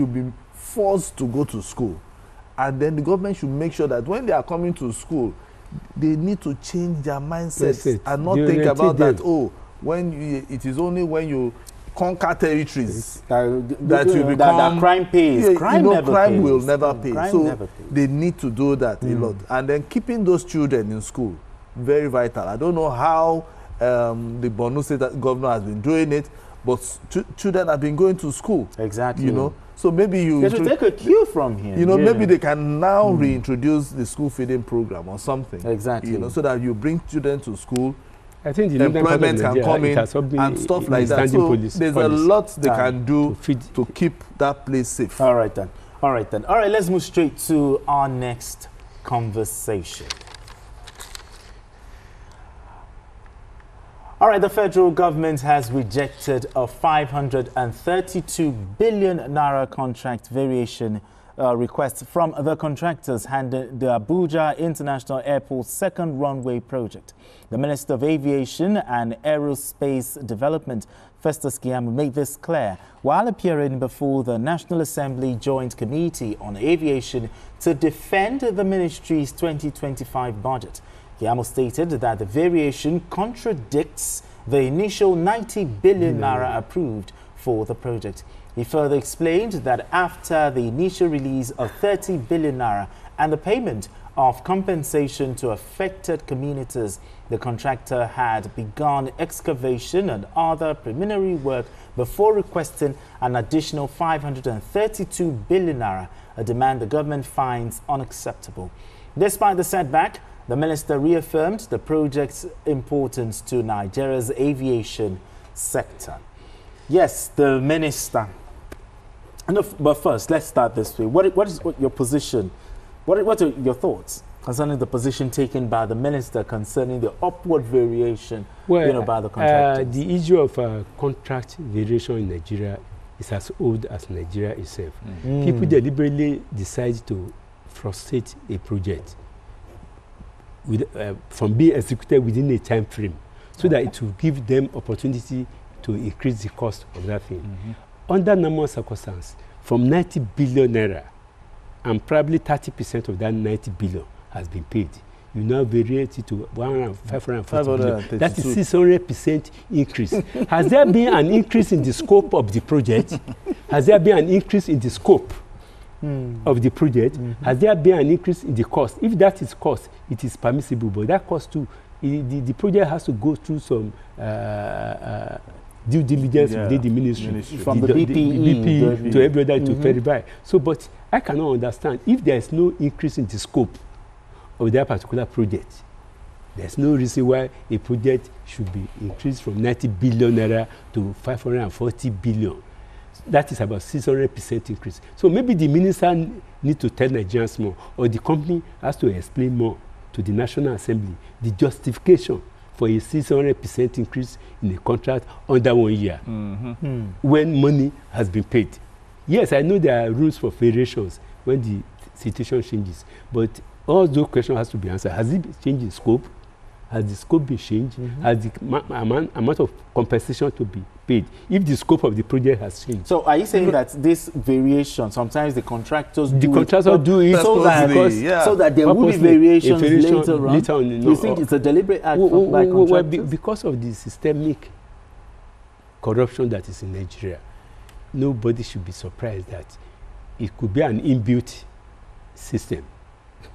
should be forced to go to school. And then the government should make sure that when they are coming to school, they need to change their mindset and not think about that, oh, it is only when you conquer territories that you become... That crime pays. Yeah, crime will never pay. So they need to do that a lot. And then keeping those children in school, very vital. I don't know how the Borno State governor has been doing it, but children have been going to school. Exactly. You know, so maybe you... They should take a cue from him. You know, maybe they can now reintroduce the school feeding program or something. Exactly. You know, so that you bring children to school, I think the employment can come in and stuff like that. So there's a lot they can do to keep that place safe. All right, then. All right, then. All right, let's move straight to our next conversation. All right, the federal government has rejected a 532 billion naira contract variation request from the contractors handling the Abuja International Airport's second runway project. The Minister of Aviation and Aerospace Development, Festus Keyamo, made this clear while appearing before the National Assembly Joint Committee on Aviation to defend the ministry's 2025 budget. Keyamo stated that the variation contradicts the initial 90 billion naira approved for the project. He further explained that after the initial release of 30 billion naira and the payment of compensation to affected communities, the contractor had begun excavation and other preliminary work before requesting an additional 532 billion naira, a demand the government finds unacceptable. Despite the setback, the minister reaffirmed the project's importance to Nigeria's aviation sector. Yes, the minister. But first, let's start this way. What is your position? What are your thoughts concerning the position taken by the minister concerning the upward variation by the contractors? The issue of contract variation in Nigeria is as old as Nigeria itself. People deliberately decide to frustrate a project from being executed within a time frame so that it will give them opportunity to increase the cost of that thing. Under normal circumstances, from 90 billion naira, and probably 30% of that 90 billion has been paid. You now vary it to 540 billion. That is 600% increase. Has there been an increase in the scope of the project? Has there been an increase in the scope of the project? Has there been an increase in the cost? If that is cost, it is permissible, but that cost too, the project has to go through some due diligence within the ministry. From the BP to everybody to verify. So, but I cannot understand if there is no increase in the scope of that particular project. There's no reason why a project should be increased from 90 billion naira to 540 billion. That is about 600% increase. So maybe the minister needs to tell Nigerians more, or the company has to explain more to the National Assembly the justification for a 600% increase in a contract under 1 year when money has been paid. Yes, I know there are rules for variations when the situation changes, but all those questions has to be answered. Has it changed in scope? Has the scope been changed? Has the amount of compensation to be paid? If the scope of the project has changed. So are you saying that this variation, sometimes the contractors do it so that there will be variations later on? You think it's a deliberate act by contractors? Well, because of the systemic corruption that is in Nigeria, nobody should be surprised that it could be an inbuilt system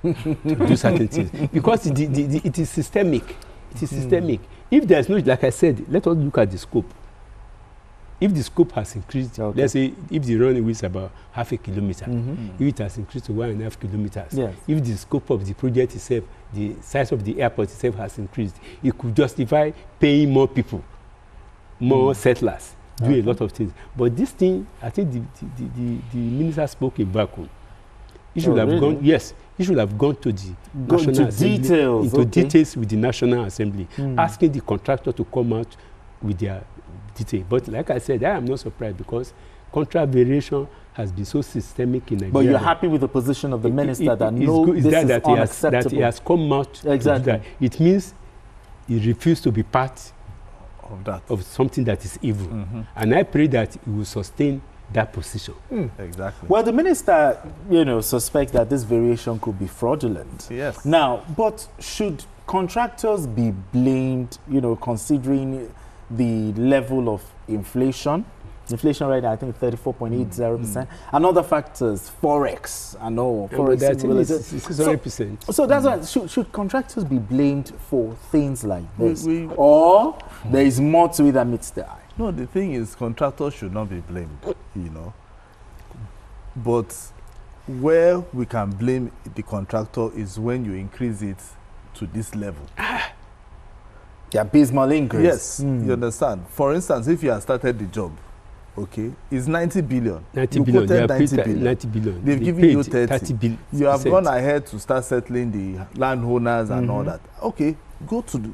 to do certain things, because it is systemic. It is systemic. If there's no, like I said, let us look at the scope. If the scope has increased, let's say if the runway is about half a kilometer, if it has increased to 1.5 kilometers, if the scope of the project itself, the size of the airport itself has increased, it could justify paying more people, more settlers, do a lot of things. But this thing, I think the minister spoke in vacuum. He should have gone, he should have gone to the National Assembly, details with the National Assembly, asking the contractor to come out with their detail. But like I said, I am not surprised because contract variation has been so systemic in Nigeria. But you're happy with the position of the minister that no, this is unacceptable. That he has come out to do that. It means he refused to be part of something that is evil. And I pray that he will sustain that position. Exactly. Well, the minister, suspects that this variation could be fraudulent. Yes. Now, but should contractors be blamed, considering the level of inflation? Inflation rate, I think 34.80%. And other factors, forex and all. Forex is 600%. So that's why should contractors be blamed for things like this? Or there is more to it than meets the eye? No, the thing is, contractors should not be blamed, But where we can blame the contractor is when you increase it to this level. The abysmal increase. Yes, you understand. For instance, if you have started the job, okay, it's 90 billion. 90 you billion. quoted 90 billion. 90 billion. They've given you 30 billion. You have gone ahead to start settling the landowners and all that. Okay, continue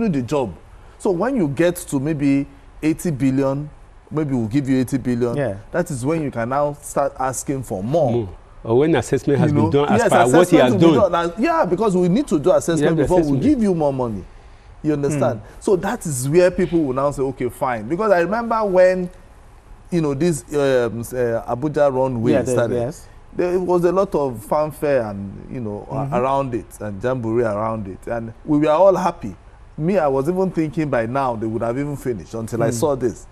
the job. So when you get to maybe 80 billion, maybe we'll give you 80 billion. Yeah. That is when you can now start asking for more. Or when assessment has been done as yes, far as what he has done. Yeah, because we need to do assessment before we give you more money. You understand? So that is where people will now say, okay, fine. Because I remember when, this Abuja Runway started. Yes. There was a lot of fanfare and, around it and jamboree around it. And we were all happy. Me, I was even thinking by now they would have even finished until I saw this,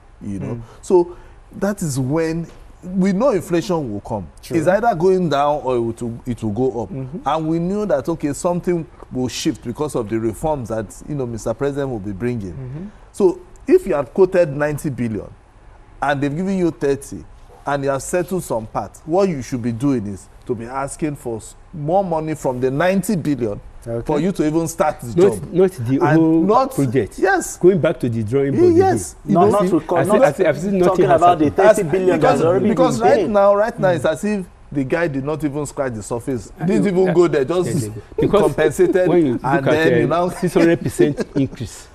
So that is when we know inflation will come. True. It's either going down or it will go up. And we knew that, okay, something will shift because of the reforms that, Mr. President will be bringing. So if you had quoted 90 billion and they've given you 30 and you have settled some part, what you should be doing is to be asking for more money from the 90 billion for you to even start the job. Not the whole project. Yes. Going back to the drawing board. Yes. I've seen nothing about the 30 billion that's already because been right now it's as if the guy did not even scratch the surface. Didn't even go there, just compensated. When you look and at then 600% increase.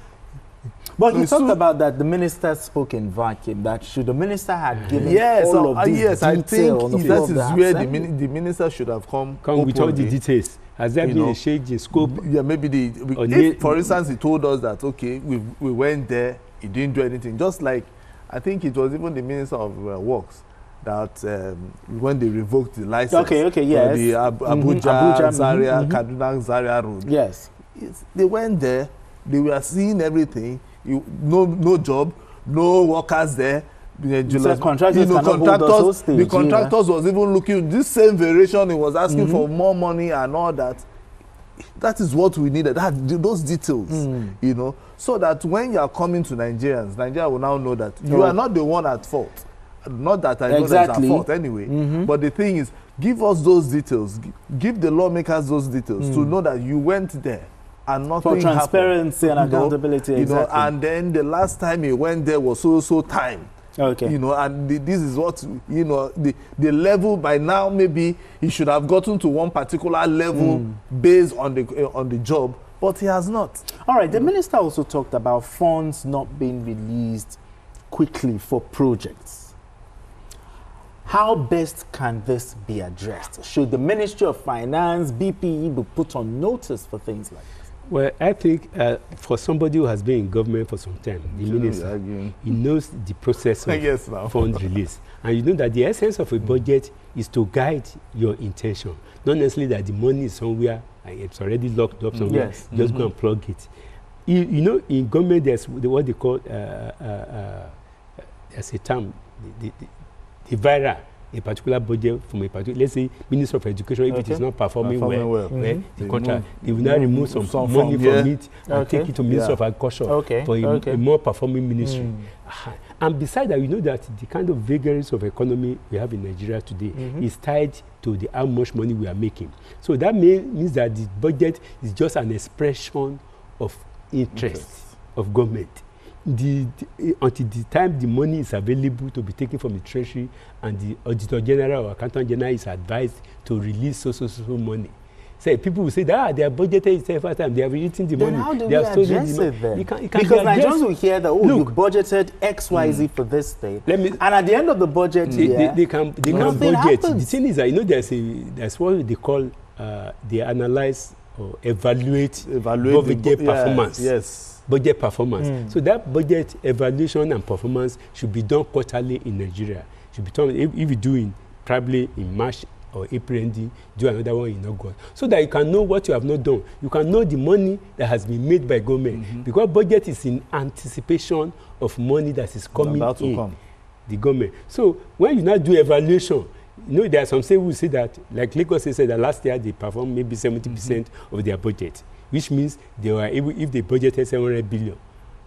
But he talked about that the minister spoke in vacuum, that should the minister have given all of these I think that is where the minister should have come with all the details. Has there been a change in scope? Yeah, maybe if, for instance, he told us that, okay, we went there, he didn't do anything. Just like, I think it was even the Minister of Works that when they revoked the license for the Abuja, Zaria, Kaduna, Zaria road. Yes. They went there, they were seeing everything, no job, no workers there. The contractors was even looking this same variation. He was asking for more money and all that. That is what we needed. Those details, so that when you are coming to Nigerians, Nigeria will now know that you are not the one at fault. Not that I know that's at fault anyway. But the thing is, give us those details. Give the lawmakers those details to know that you went there. And nothing for transparency and accountability. Exactly. And then the last time he went there was so time. Okay. And this is what, the level by now, maybe he should have gotten to one particular level based on the job, but he has not. All right. The minister also talked about funds not being released quickly for projects. How best can this be addressed? Should the Ministry of Finance, BPE, be put on notice for things like this? Well, I think for somebody who has been in government for some time, the minister, he knows the process of fund release. And you know that the essence of a budget is to guide your intention. Not necessarily that the money is somewhere and it's already locked up somewhere. Yes. Just go and plug it. In government, there's what they call, as a term, the viral. A particular budget from a particular, let's say, Minister of Education, if it is not performing well, the contract, they will now remove some money from it and take it to Minister of Agriculture for a more performing ministry. And besides that, we know that the kind of vagaries of economy we have in Nigeria today is tied to how much money we are making. So that means that the budget is just an expression of interest of government. Until the time the money is available to be taken from the treasury and the auditor general or accountant general is advised to release so money. So people will say that they are budgeted several times, they have eaten the money. Then how do they we have address it then? Because Nigerians will hear that, you budgeted XYZ for this thing. And at the end of the budget they can budget. Happens. The thing is that, there's what they call, they analyze or evaluate budget performance. Yes. Budget performance. So that budget evaluation and performance should be done quarterly in Nigeria. Should be done if you do in probably in March or April ending, do another one in August, so that you can know what you have not done. You can know the money that has been made by government, because budget is in anticipation of money that is coming in the government. So when you now do evaluation, you know, there are some say who say that, like Lagos said that last year they performed maybe 70% of their budget, which means they were able, if they budgeted 700 billion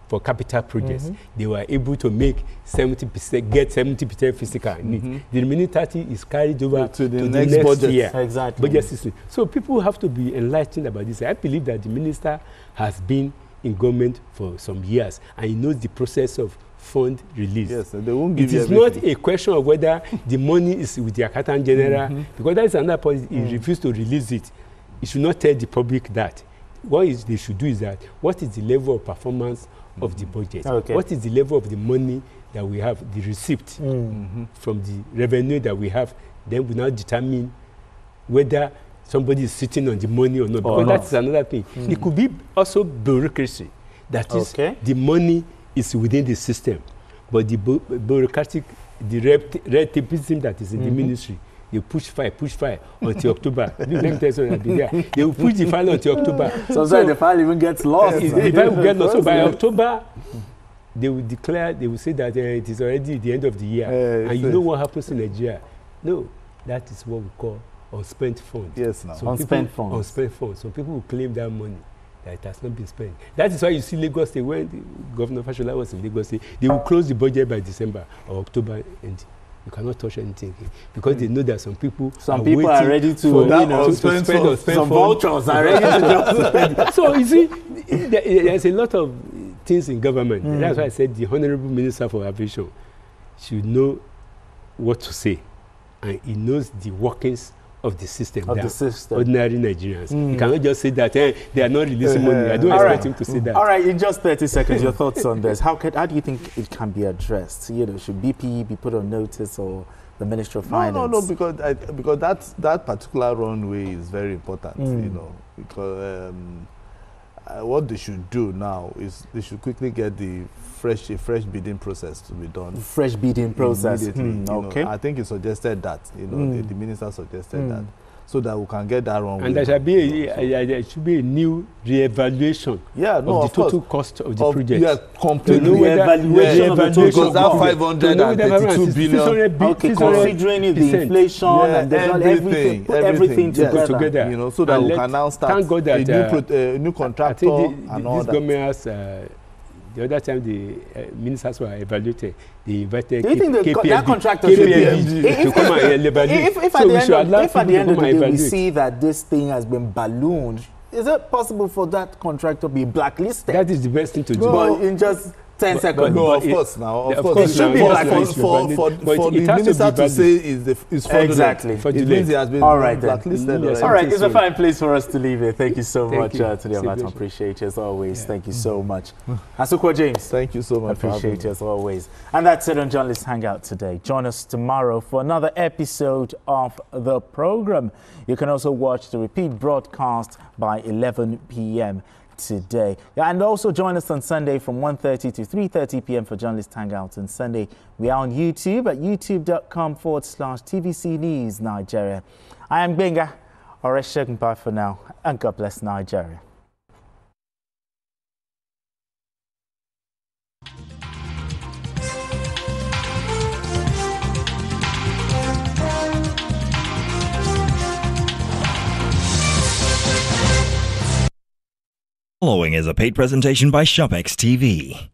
for capital projects, they were able to make 70%, get 70% physical need. The remaining 30 is carried over to the next budget year. Budget system. So people have to be enlightened about this. I believe that the minister has been in government for some years and he knows the process of fund release. Yes, they won't give it is not a question of whether the money is with the accountant general, because that is another point. He refused to release it. He should not tell the public that. What they should do is that, what is the level of performance of the budget? What is the level of the money that we have, the receipt from the revenue that we have? Then we now determine whether somebody is sitting on the money or not, because that is another thing. It could be also bureaucracy, that is the money is within the system, but the bureaucratic, the red tapeism that is in the ministry, they push file until October. They will push the file until October. Sometimes the file even gets lost. The file will get lost. So by October, they will declare, they will say that it is already the end of the year. And you know what happens in Nigeria? No, that is what we call unspent funds. Yes, now. Unspent funds. Unspent funds. So people will claim that money that it has not been spent. That is why you see Lagos State, when Governor Fashola was in Lagos State, they will close the budget by December or October, and you cannot touch anything because they know that some people are ready to spend some vultures are ready to spend it. So you see, there's a lot of things in government. That's why I said the Honorable Minister for Aviation should know what to say, and he knows the workings of the system. Ordinary Nigerians. You cannot just say that they are not releasing money. I don't expect him to say that. All right, in just 30 seconds, your thoughts on this. How do you think it can be addressed? You know, should BP be put on notice, or the Ministry of Finance? No, because that particular runway is very important. You know, because what they should do now is they should quickly get the fresh bidding process to be done. Fresh bidding process. Okay. I think he suggested that. You know, the minister suggested that, so that we can get that runway. And there should be there should be a new re-evaluation of the total cost of the project. Yeah, complete re-evaluation of the total cost. Because that 532 billion. Okay, considering the inflation and everything together. You know, so that we can now start a new contractor and all that. This government has. The other time the ministers were evaluated, they invited Do you think that contractor should be to come and evaluate? If at the end of the day we see that this thing has been ballooned, is it possible for that contractor to be blacklisted? That is the best thing to do. But in just 10 seconds. No, of course now. Of course, it should be blacklisted. For the minister to say is fraudulent. Exactly. It means he has been blacklisted. All right, it's a fine place for us to leave it. Thank you so much to the Amateur. Appreciate you as always. Thank you so much. Azikwe James. Thanyou so much. Appreciate you as always. And that's it on Journalist Hangout today. Join us tomorrow for another episode of the program. You can also watch the repeat broadcast by 11 p.m. today. And also join us on Sunday from 1:30 to 3:30 p.m. for Journalist Hangout. On Sunday, we are on YouTube at youtube.com/TVC News Nigeria. I am Benga. Oreshegun, bye for now, and God bless Nigeria. Following is a paid presentation by ShopX TV.